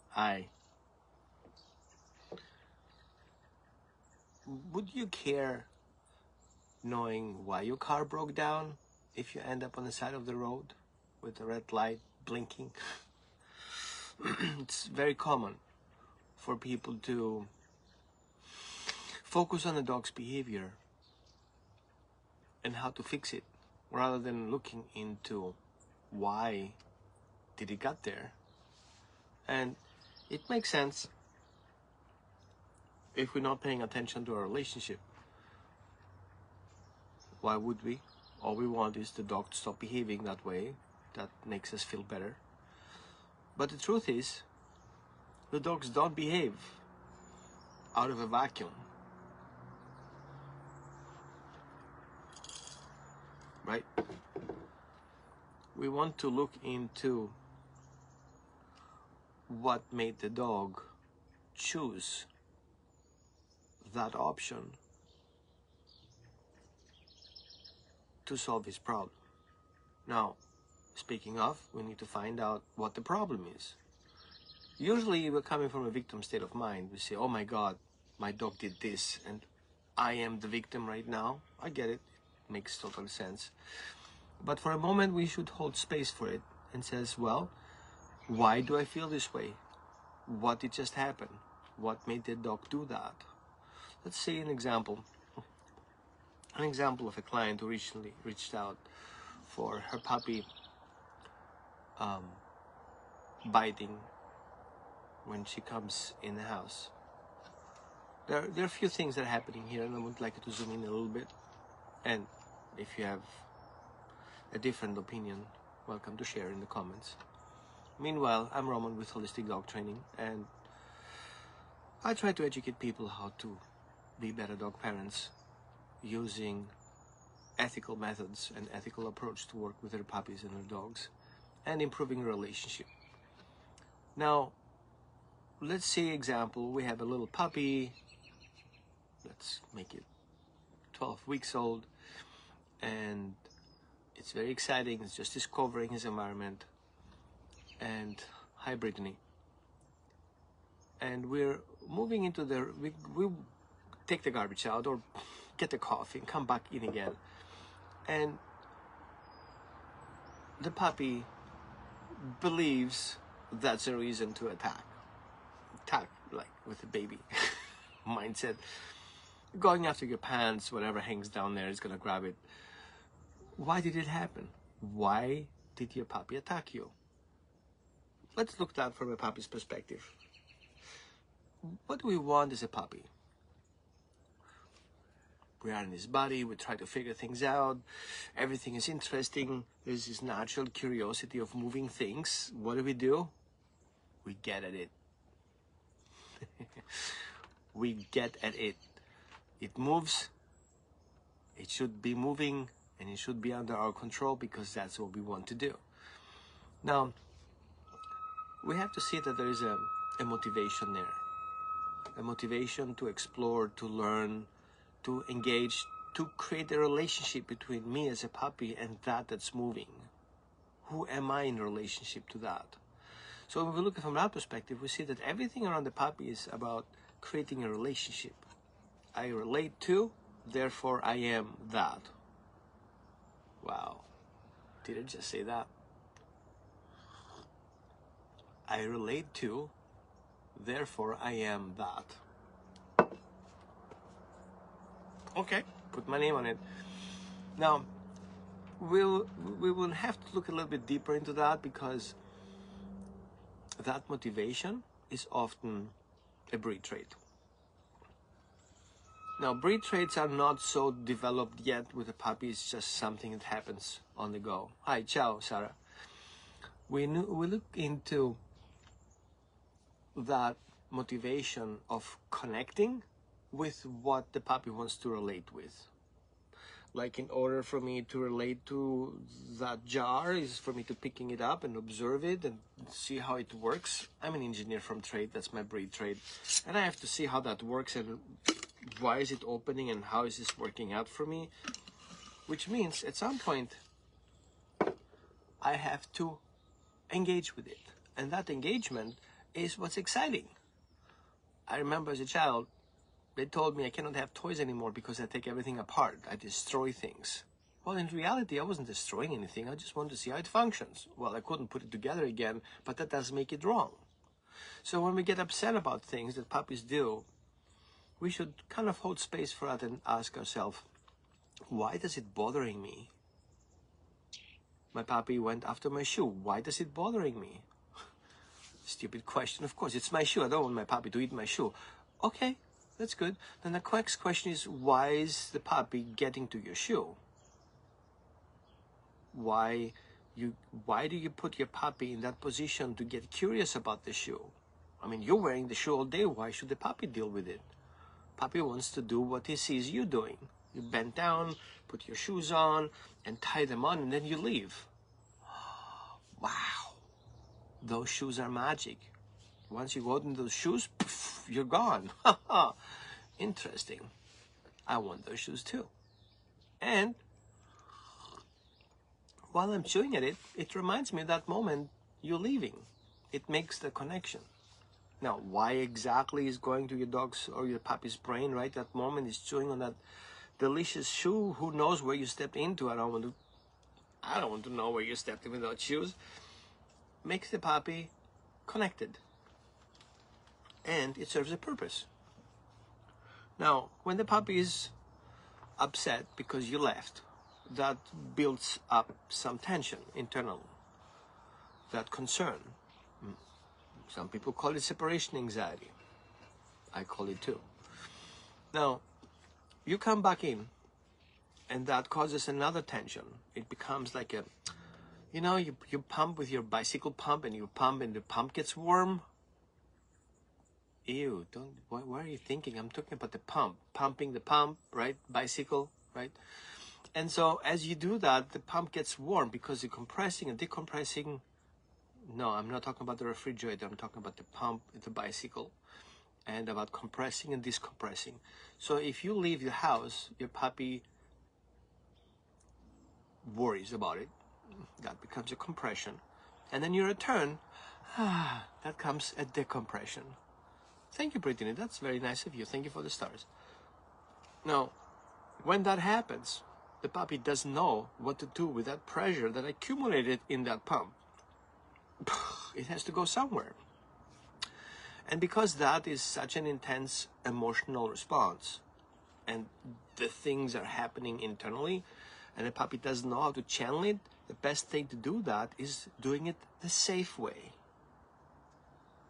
Hi. Would you care knowing why your car broke down if you end up on the side of the road with a red light blinking? It's very common for people to focus on the dog's behavior and how to fix it rather than looking into why did it get there. And it makes sense if we're not paying attention to our relationship. Why would we? All we want is the dog to stop behaving that way. That makes us feel better. But the truth is, the dogs don't behave out of a vacuum. Right? We want to look into what made the dog choose that option to solve his problem. Now, speaking of, we need to find out what the problem is. Usually we're coming from a victim state of mind. We say, oh my God, my dog did this and I am the victim right now. I get it. It makes total sense. But for a moment we should hold space for it and says, well, why do I feel this way? What did just happen? What made the dog do that? Let's say an example of a client who recently reached out for her puppy biting when she comes in the house. There are a few things that are happening here, and I would like you to zoom in a little bit. And if you have a different opinion, welcome to share in the comments. Meanwhile, I'm Roman with Holistic Dog Training, and I try to educate people how to be better dog parents using ethical methods and ethical approach to work with their puppies and their dogs and improving the relationship. Now, let's say example, we have a little puppy, let's make it 12 weeks old, and it's very exciting. It's just discovering his environment. And hi Brittany. And we're moving into we take the garbage out or get the coffee and come back in again. And the puppy believes that's a reason to attack like with a baby mindset. Going after your pants, whatever hangs down there is gonna grab it. Why did it happen? Why did your puppy attack you? Let's look at that from a puppy's perspective. What do we want as a puppy? We are in his body, we try to figure things out, everything is interesting, there's this natural curiosity of moving things. What do? We get at it. We get at it. It moves, it should be moving, and it should be under our control because that's what we want to do. Now, we have to see that there is a motivation there. A motivation to explore, to learn, to engage, to create a relationship between me as a puppy and that's moving. Who am I in relationship to that? So when we look from that perspective, we see that everything around the puppy is about creating a relationship. I relate to, therefore I am that. Wow. Did I just say that? I relate to, therefore I am that. Okay, put my name on it. Now, we will have to look a little bit deeper into that because that motivation is often a breed trait. Now, breed traits are not so developed yet with a puppy. It's just something that happens on the go. Hi, ciao, Sarah. We look into that motivation of connecting with what the puppy wants to relate with. Like, in order for me to relate to that jar is for me to picking it up and observe it and see how it works. I'm an engineer from trade, that's my breed trait. And I have to see how that works and why is it opening and how is this working out for me. Which means at some point I have to engage with it. And that engagement is what's exciting. I remember as a child, they told me I cannot have toys anymore because I take everything apart. I destroy things. Well, in reality, I wasn't destroying anything. I just wanted to see how it functions. Well, I couldn't put it together again, but that doesn't make it wrong. So when we get upset about things that puppies do, we should kind of hold space for that and ask ourselves, why does it bothering me? My puppy went after my shoe. Why does it bothering me? Stupid question. Of course, it's my shoe. I don't want my puppy to eat my shoe. Okay, that's good. Then the next question is, why is the puppy getting to your shoe? Why do you put your puppy in that position to get curious about the shoe? I mean, you're wearing the shoe all day. Why should the puppy deal with it? Puppy wants to do what he sees you doing. You bend down, put your shoes on, and tie them on, and then you leave. Wow. Those shoes are magic. Once you go in those shoes, poof, you're gone. Interesting. I want those shoes too. And while I'm chewing at it, it reminds me of that moment you're leaving. It makes the connection. Now, why exactly is going to your dog's or your puppy's brain right that moment is chewing on that delicious shoe? Who knows where you stepped into? I don't want to know where you stepped in without shoes. Makes the puppy connected. And it serves a purpose. Now, when the puppy is upset because you left, that builds up some tension internal, that concern. Some people call it separation anxiety. I call it too. Now, you come back in, and that causes another tension. It becomes like a, you pump with your bicycle pump, and you pump, and the pump gets warm. Ew, why are you thinking? I'm talking about the pump, pumping the pump, right? Bicycle, right? And so as you do that, the pump gets warm because you're compressing and decompressing. No, I'm not talking about the refrigerator. I'm talking about the pump, the bicycle, and about compressing and decompressing. So if you leave the house, your puppy worries about it. That becomes a compression. And then you return, that comes a decompression. Thank you, Brittany. That's very nice of you. Thank you for the stars. Now, when that happens, the puppy doesn't know what to do with that pressure that accumulated in that pump. It has to go somewhere. And because that is such an intense emotional response, and the things are happening internally, and the puppy doesn't know how to channel it, the best thing to do that is doing it the safe way.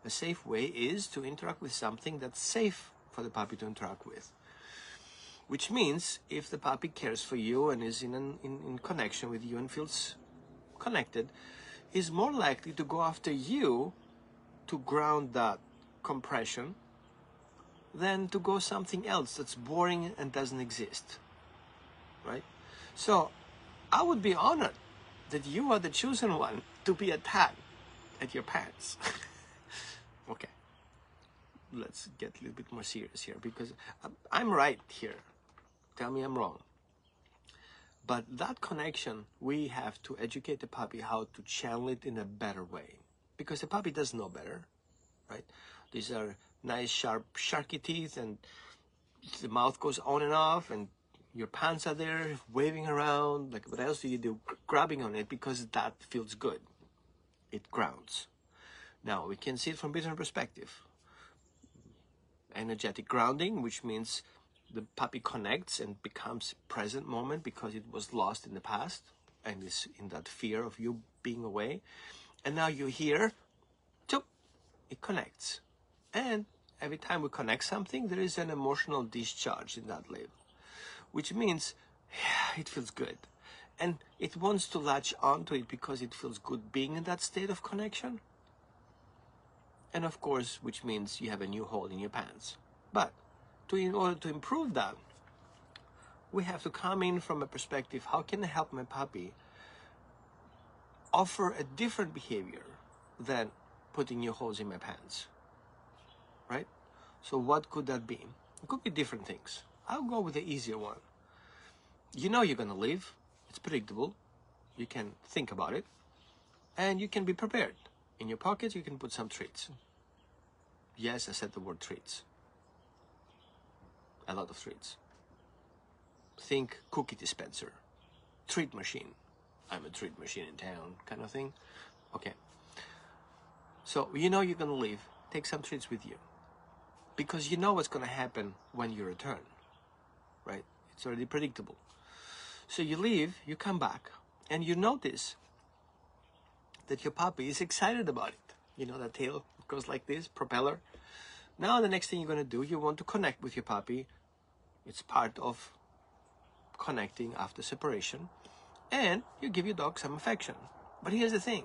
The safe way is to interact with something that's safe for the puppy to interact with. Which means if the puppy cares for you and is in connection with you and feels connected, is more likely to go after you to ground that compression than to go something else that's boring and doesn't exist, right? So I would be honored that you are the chosen one to be attacked at your pants. Okay, let's get a little bit more serious here, because I'm right here. Tell me I'm wrong. But that connection, we have to educate the puppy how to channel it in a better way, because the puppy doesn't know better, right? These are nice, sharp, sharky teeth, and the mouth goes on and off, and your pants are there waving around. Like, what else do you do? Grabbing on it, because that feels good. It grounds. Now, we can see it from different perspective. Energetic grounding, which means the puppy connects and becomes present moment because it was lost in the past and is in that fear of you being away. And now you're here, it connects. And every time we connect something, there is an emotional discharge in that level, which means it feels good. And it wants to latch onto it because it feels good being in that state of connection. And of course, which means you have a new hole in your pants. But in order to improve that, we have to come in from a perspective, how can I help my puppy offer a different behavior than putting new holes in my pants, right? So what could that be? It could be different things. I'll go with the easier one. You know you're gonna leave. It's predictable. You can think about it. And you can be prepared. In your pockets, you can put some treats. Yes, I said the word treats. A lot of treats. Think cookie dispenser, treat machine. I'm a treat machine in town, kind of thing. Okay. So you know you're going to leave. Take some treats with you. Because you know what's going to happen when you return. Right? It's already predictable. So you leave, you come back, and you notice that your puppy is excited about it. You know, that tail goes like this, propeller. Now the next thing you're going to do, you want to connect with your puppy. It's part of connecting after separation. And you give your dog some affection. But here's the thing.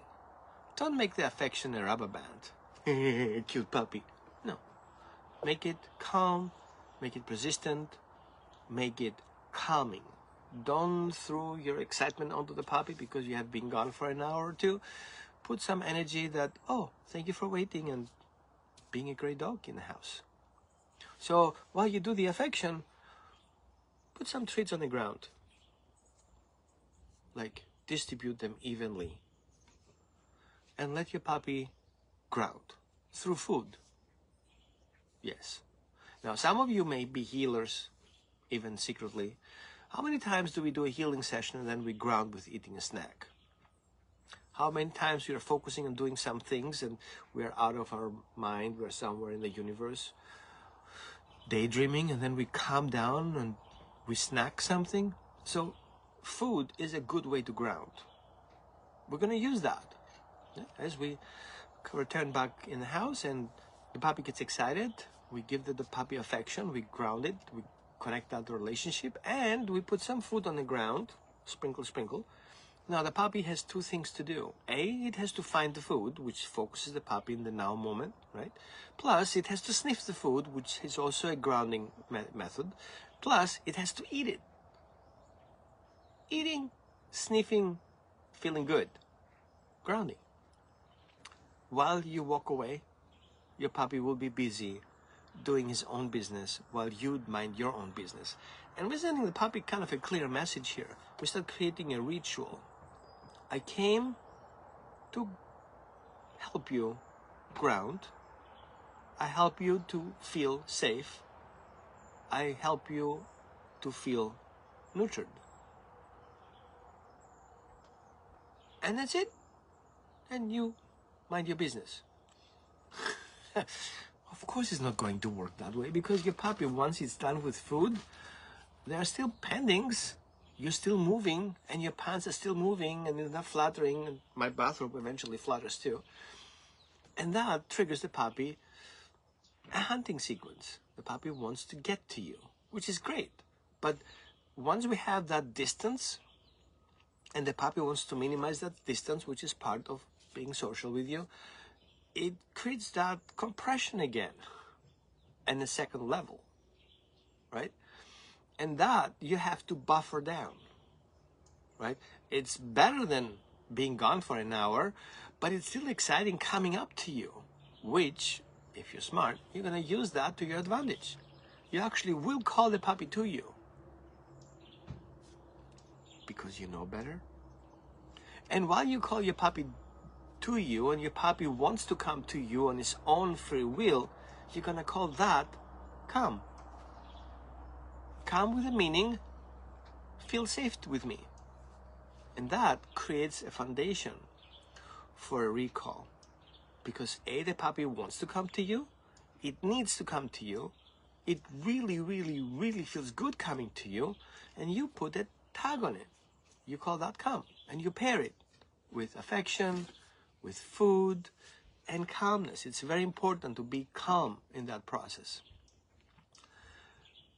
Don't make the affection a rubber band. Cute puppy. No. Make it calm. Make it persistent. Make it calming. Don't throw your excitement onto the puppy because you have been gone for an hour or two. Put some energy that, oh, thank you for waiting and being a great dog in the house. So while you do the affection, put some treats on the ground. Like, distribute them evenly. And let your puppy ground through food. Yes. Now, some of you may be healers, even secretly. How many times do we do a healing session and then we ground with eating a snack? How many times we are focusing on doing some things and we are out of our mind, we're somewhere in the universe, daydreaming, and then we calm down and we snack something? So food is a good way to ground. We're going to use that as we return back in the house and the puppy gets excited. We give the puppy affection, we ground it, we connect that relationship, and we put some food on the ground, sprinkle, sprinkle. Now the puppy has two things to do. A, it has to find the food, which focuses the puppy in the now moment, right? Plus, it has to sniff the food, which is also a grounding method. Plus, it has to eat it. Eating, sniffing, feeling good. Grounding. While you walk away, your puppy will be busy doing his own business while you mind your own business. And we're sending the puppy kind of a clear message here. We start creating a ritual. I came to help you ground. I help you to feel safe. I help you to feel nurtured. And that's it. And you mind your business. Of course it's not going to work that way because your puppy, once it's done with food, there are still pendings. You're still moving and your pants are still moving and it's not fluttering. And my bathrobe eventually flutters too. And that triggers the puppy a hunting sequence. The puppy wants to get to you, which is great. But once we have that distance and the puppy wants to minimize that distance, which is part of being social with you, it creates that compression again and a second level, right? And that you have to buffer down, right? It's better than being gone for an hour, but it's still exciting coming up to you, which, if you're smart, you're going to use that to your advantage. You actually will call the puppy to you because you know better. And while you call your puppy to you and your puppy wants to come to you on his own free will, you're going to call that come. Come with the meaning, feel safe with me. And that creates a foundation for a recall. Because A, the puppy wants to come to you, it needs to come to you, it really, really, really feels good coming to you, and you put a tag on it. You call that come, and you pair it with affection, with food, and calmness. It's very important to be calm in that process.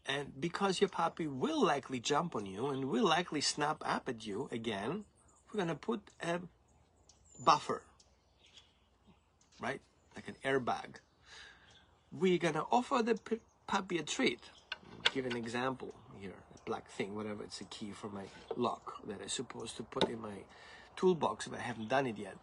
And because your puppy will likely jump on you and will likely snap up at you again, we're going to put a buffer, right? Like an airbag. We're going to offer the puppy a treat. I'll give an example here. A black thing, whatever, it's a key for my lock that I'm supposed to put in my toolbox if I haven't done it yet.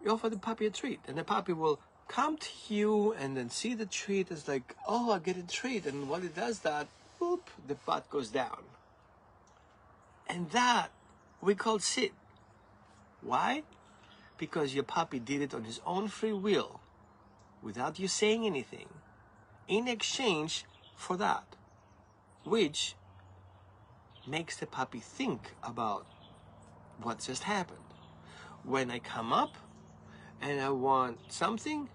You offer the puppy a treat, and the puppy will come to you and then see the treat as like, oh, I get a treat. And when it does that, whoop, the butt goes down. And that we call sit. Why? because your puppy did it on his own free will, without you saying anything, in exchange for that, which makes the puppy think about what just happened. When I come up and I want something,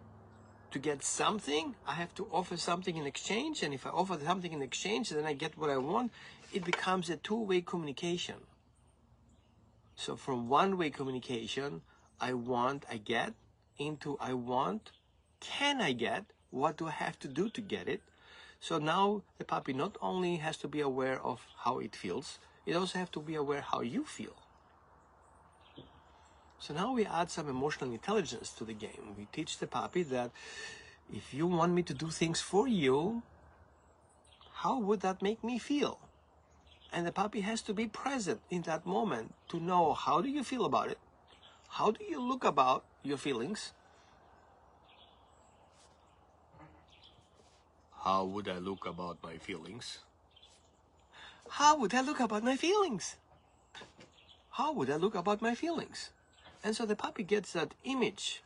to get something, I have to offer something in exchange, and if I offer something in exchange, then I get what I want. It becomes a two-way communication. So from one-way communication, I want, I get, into I want, can I get, what do I have to do to get it? So now the puppy not only has to be aware of how it feels, it also has to be aware how you feel. So now we add some emotional intelligence to the game. We teach the puppy that if you want me to do things for you, how would that make me feel? And the puppy has to be present in that moment to know, how do you feel about it? How do you look about your feelings? How would I look about my feelings? How would I look about my feelings? How would I look about my feelings? And so the puppy gets that image.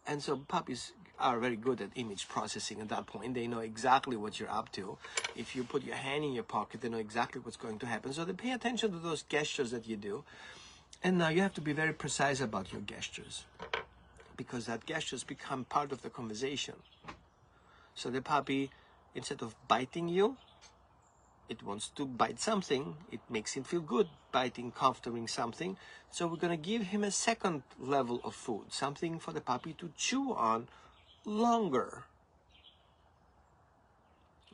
And so puppies are very good at image processing at that point. They know exactly what you're up to. If you put your hand in your pocket, they know exactly what's going to happen. So they pay attention to those gestures that you do. And now you have to be very precise about your gestures, because that gestures become part of the conversation. So the puppy, instead of biting you, it wants to bite something. It makes him feel good biting, comforting something. So we're going to give him a second level of food, something for the puppy to chew on longer.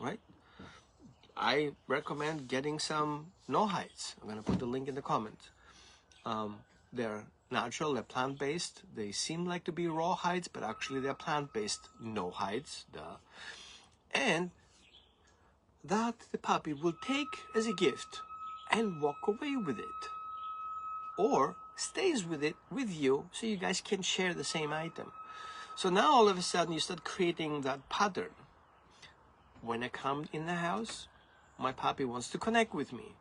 Right? I recommend getting some no hides. I'm going to put the link in the comment. They're natural, they're plant-based. They seem like to be raw hides, but actually they're plant-based no hides. Duh. And that the puppy will take as a gift and walk away with it, or stays with it with you so you guys can share the same item. So now all of a sudden you start creating that pattern. When I come in the house, my puppy wants to connect with me.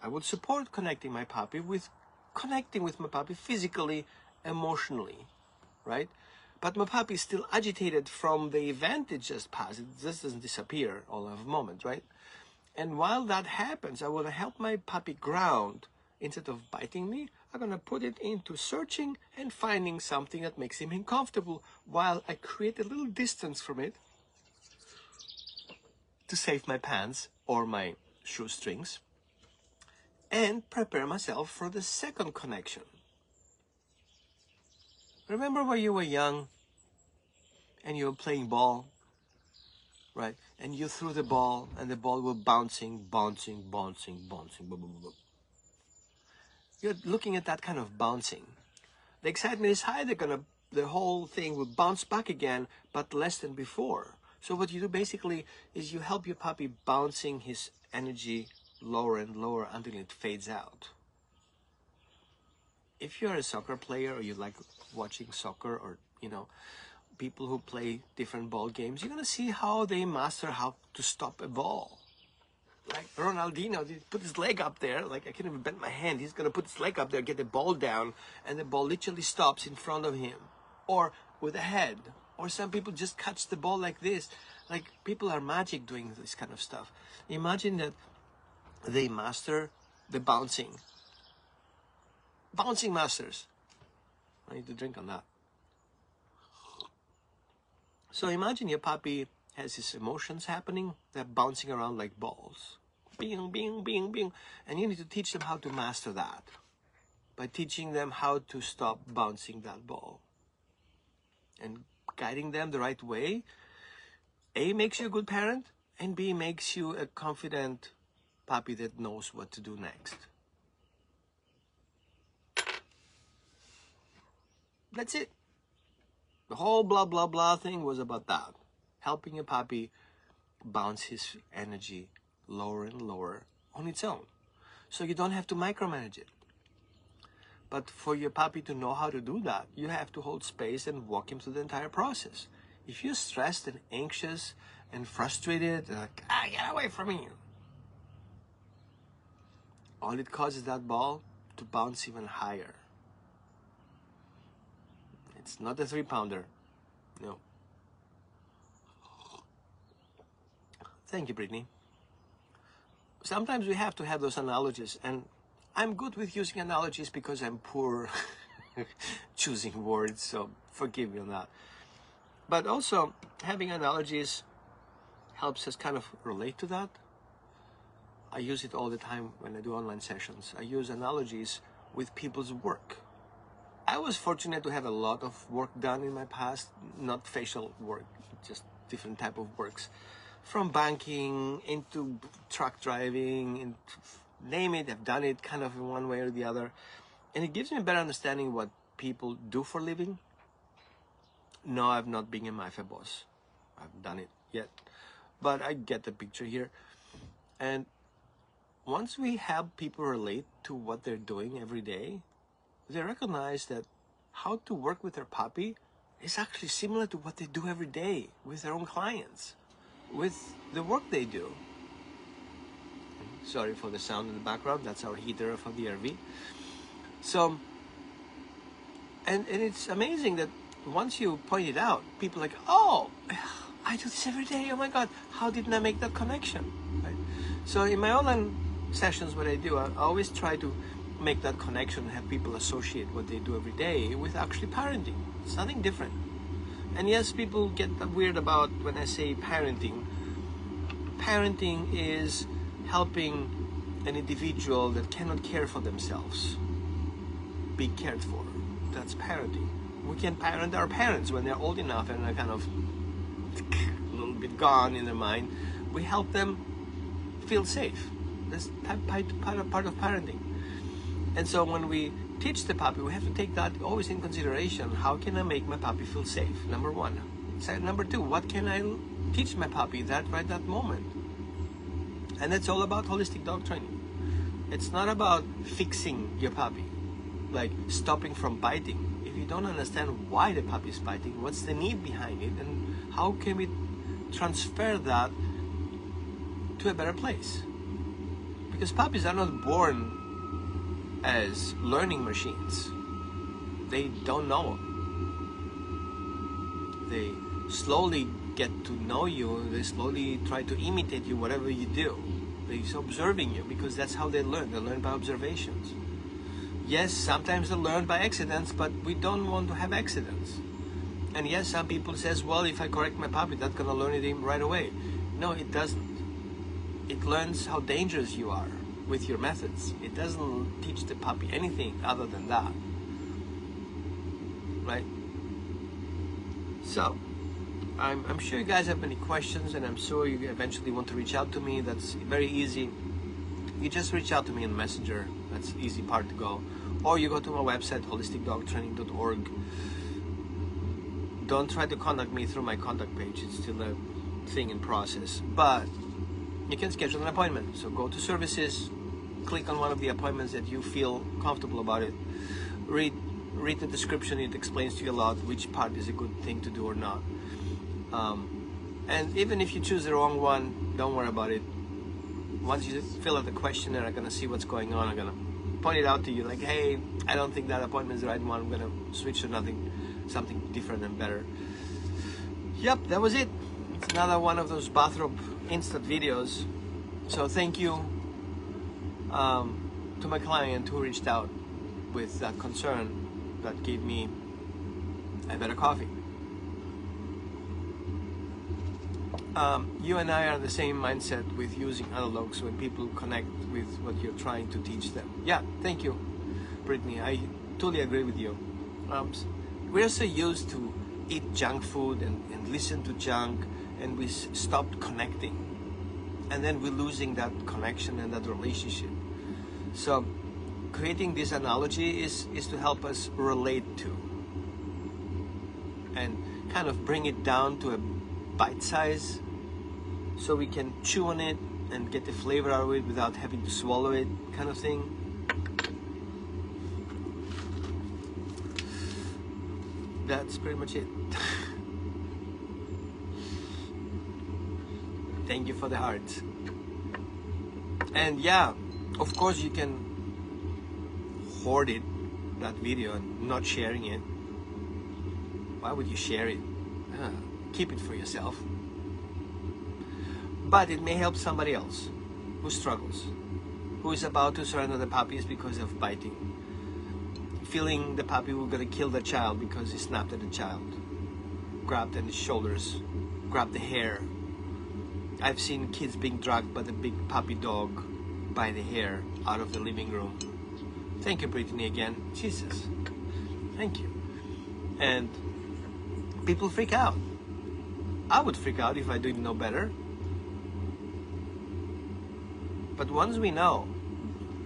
I would support connecting my puppy with my puppy physically, emotionally, right? But my puppy is still agitated from the event it just passed. It just doesn't disappear all of a moment, right? And while that happens, I want to help my puppy ground. Instead of biting me, I'm going to put it into searching and finding something that makes him uncomfortable, while I create a little distance from it to save my pants or my shoestrings and prepare myself for the second connection. Remember when you were young and you were playing ball, right? And you threw the ball and the ball was bouncing. Blah, blah, blah. You're looking at that kind of bouncing. The excitement is high. The whole thing will bounce back again, but less than before. So what you do basically is you help your puppy bouncing his energy lower and lower until it fades out. If you're a soccer player or you like watching soccer, or people who play different ball games, you're gonna see how they master how to stop a ball. Like Ronaldinho, he put his leg up there, like I can't even bend my hand. He's gonna put his leg up there, get the ball down, and the ball literally stops in front of him. Or with a head. Or some people just catch the ball like this. Like, people are magic doing this kind of stuff. Imagine that they master the bouncing. Bouncing masters. I need to drink on that. So imagine your puppy has his emotions happening. They're bouncing around like balls. Bing, bing, bing, bing. And you need to teach them how to master that by teaching them how to stop bouncing that ball. And guiding them the right way, A, makes you a good parent, and B, makes you a confident puppy that knows what to do next. That's it. The whole blah, blah, blah thing was about that. Helping a puppy bounce his energy lower and lower on its own. So you don't have to micromanage it. But for your puppy to know how to do that, you have to hold space and walk him through the entire process. If you're stressed and anxious and frustrated, like, get away from me, all it causes that ball to bounce even higher. It's not a 3-pounder. No. Thank you, Brittany. Sometimes we have to have those analogies, and I'm good with using analogies because I'm poor choosing words, so forgive me on that. But also, having analogies helps us kind of relate to that. I use it all the time when I do online sessions. I use analogies with people's work. I was fortunate to have a lot of work done in my past, not facial work, just different type of works. From banking into truck driving, and name it, I've done it kind of in one way or the other. And it gives me a better understanding what people do for a living. No, I've not been a mafia boss. I've done it yet. But I get the picture here. And once we help people relate to what they're doing every day, they recognize that how to work with their puppy is actually similar to what they do every day with their own clients, with the work they do. Sorry for the sound in the background. That's our heater for the RV. So, and it's amazing that once you point it out, people are like, oh, I do this every day. Oh my God, how didn't I make that connection? Right? So in my online sessions, what I do, I always try to make that connection and have people associate what they do every day with actually parenting. It's nothing different. And yes, people get weird about when I say parenting. Parenting is helping an individual that cannot care for themselves be cared for. That's parenting. We can parent our parents when they're old enough and are kind of a little bit gone in their mind. We help them feel safe. That's part of parenting. And so when we teach the puppy, we have to take that always in consideration. How can I make my puppy feel safe? Number one. So number two, what can I teach my puppy that moment? And it's all about holistic dog training. It's not about fixing your puppy, like stopping from biting. If you don't understand why the puppy is biting, what's the need behind it, and how can we transfer that to a better place? Because puppies are not born as learning machines. They don't know. They slowly get to know you. They slowly try to imitate you, whatever you do. They're observing you because that's how they learn. They learn by observations. Yes, sometimes they learn by accidents, but we don't want to have accidents. And yes, some people says, well, if I correct my puppy, that's gonna learn it right away. No, it doesn't. It learns how dangerous you are with your methods. It doesn't teach the puppy anything other than that, right? So I'm sure you guys have many questions, and I'm sure you eventually want to reach out to me. That's very easy. You just reach out to me in Messenger. That's the easy part to go. Or you go to my website, holisticdogtraining.org. Don't try to contact me through my contact page. It's still a thing in process. But you can schedule an appointment. So go to services, click on one of the appointments that you feel comfortable about it. Read the description. It explains to you a lot which part is a good thing to do or not. And even if you choose the wrong one, don't worry about it. Once you fill out the questionnaire, I'm gonna see what's going on. I'm gonna point it out to you, like, hey, I don't think that appointment is the right one. I'm gonna switch to something different and better. Yep, that was it. It's another one of those bathrobe instant videos. So thank you to my client who reached out with that concern that gave me a better coffee. You and I are the same mindset with using analogs when people connect with what you're trying to teach them. Yeah, thank you, Brittany. I totally agree with you. We're so used to eat junk food and listen to junk, and we stopped connecting. And then we're losing that connection and that relationship. So creating this analogy is to help us relate to and kind of bring it down to a bite size, so we can chew on it and get the flavor out of it without having to swallow it, kind of thing. That's pretty much it. Thank you for the heart. And yeah, of course you can hoard it, that video, and not sharing it. Why would you share it? Keep it for yourself. But it may help somebody else who struggles, who is about to surrender the puppies because of biting, feeling the puppy was going to kill the child because he snapped at the child, grabbed at his shoulders, grabbed the hair. I've seen kids being dragged by the big puppy dog by the hair out of the living room. Thank you, Brittany, again. Jesus, thank you. And people freak out. I would freak out if I didn't know better. But once we know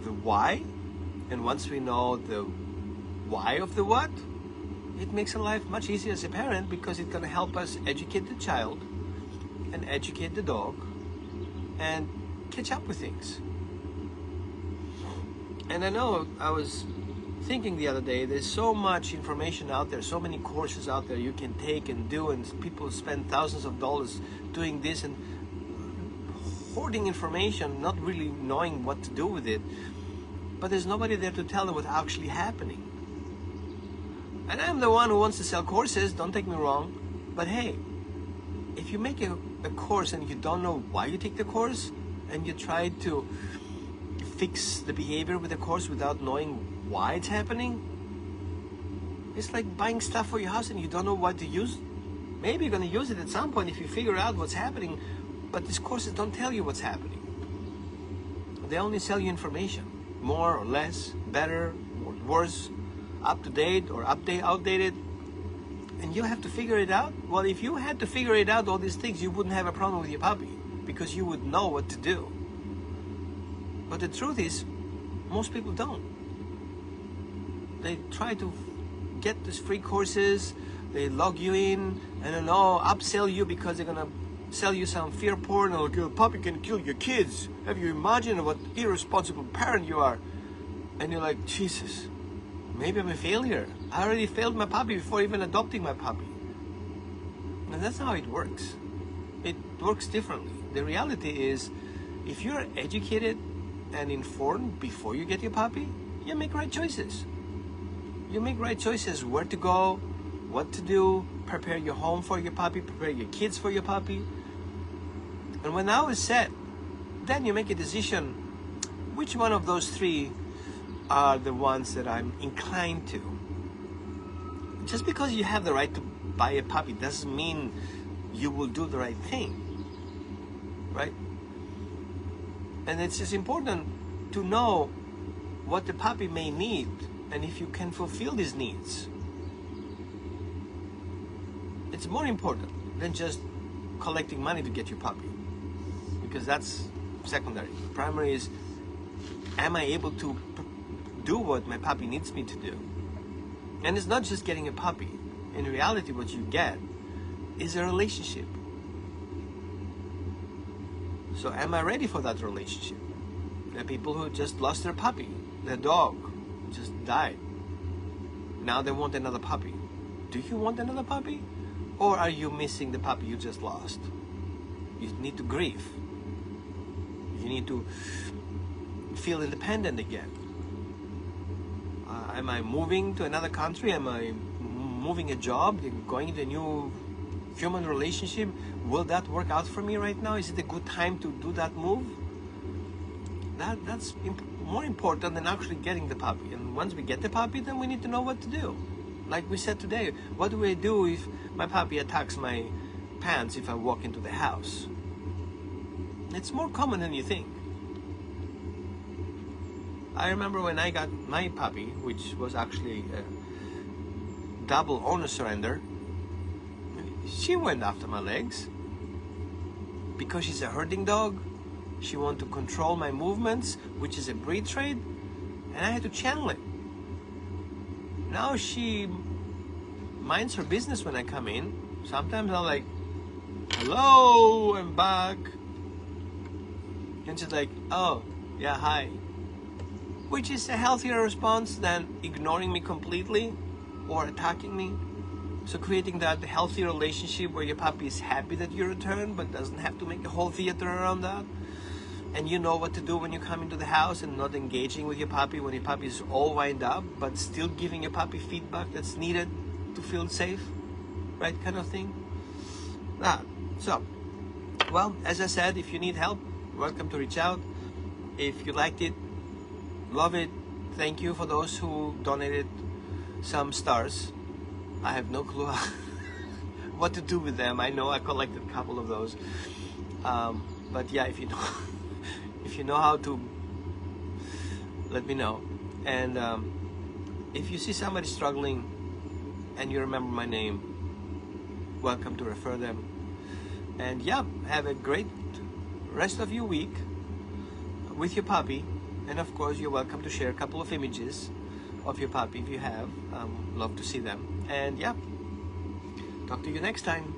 the why, and once we know the why of the what, it makes our life much easier as a parent, because it's going to help us educate the child and educate the dog and catch up with things. And I know I was thinking the other day, there's so much information out there, so many courses out there you can take and do, and people spend thousands of dollars doing this and hoarding information, not really knowing what to do with it. But there's nobody there to tell them what's actually happening. And I'm the one who wants to sell courses, don't take me wrong, but hey, if you make a course and you don't know why you take the course, and you try to fix the behavior with the course without knowing why it's happening, it's like buying stuff for your house and you don't know what to use. Maybe you're going to use it at some point if you figure out what's happening, but these courses don't tell you what's happening. They only sell you information, more or less, better or worse, up to date or outdated, and you have to figure it out. Well, if you had to figure it out, all these things, you wouldn't have a problem with your puppy, because you would know what to do. But the truth is, most people don't. They try to get these free courses, they log you in, and then upsell you because they're gonna sell you some fear porn, or a puppy can kill your kids. Have you imagined what irresponsible parent you are? And you're like, Jesus, maybe I'm a failure. I already failed my puppy before even adopting my puppy. And that's how it works. It works differently. The reality is, if you're educated and informed before you get your puppy, you make right choices. You make right choices where to go, what to do, prepare your home for your puppy, prepare your kids for your puppy. And when that is set, then you make a decision, which one of those three are the ones that I'm inclined to. Just because you have the right to buy a puppy doesn't mean you will do the right thing, right? And it's just important to know what the puppy may need, and if you can fulfill these needs. It's more important than just collecting money to get your puppy, because that's secondary. Primary is, am I able to do what my puppy needs me to do? And it's not just getting a puppy. In reality, what you get is a relationship. So am I ready for that relationship? There are people who just lost their puppy. Their dog just died. Now they want another puppy. Do you want another puppy? Or are you missing the puppy you just lost? You need to grieve. You need to feel independent again. Am I moving to another country? Am I moving a job? Going into a new human relationship? Will that work out for me right now? Is it a good time to do that move? That's more important than actually getting the puppy. And once we get the puppy, then we need to know what to do. Like we said today, what do I do if my puppy attacks my pants if I walk into the house? It's more common than you think. I remember when I got my puppy, which was actually a double owner surrender, she went after my legs. Because she's a herding dog, she wanted to control my movements, which is a breed trait, and I had to channel it. Now she minds her business when I come in. Sometimes I'm like, hello, I'm back. And she's like, oh, yeah, hi. Which is a healthier response than ignoring me completely or attacking me. So creating that healthy relationship where your puppy is happy that you return, but doesn't have to make a whole theater around that. And you know what to do when you come into the house, and not engaging with your puppy when your puppy is all wind up, but still giving your puppy feedback that's needed to feel safe. right kind of thing. So, well, as I said, if you need help, welcome to reach out. If you liked it, love it, thank you for those who donated some stars. I have no clue what to do with them. I know I collected a couple of those, but yeah, if you know if you know how to, let me know. And if you see somebody struggling and you remember my name, welcome to refer them. And yeah, have a great rest of your week with your puppy. And of course, you're welcome to share a couple of images of your puppy if you have. Love to see them. And yeah, talk to you next time.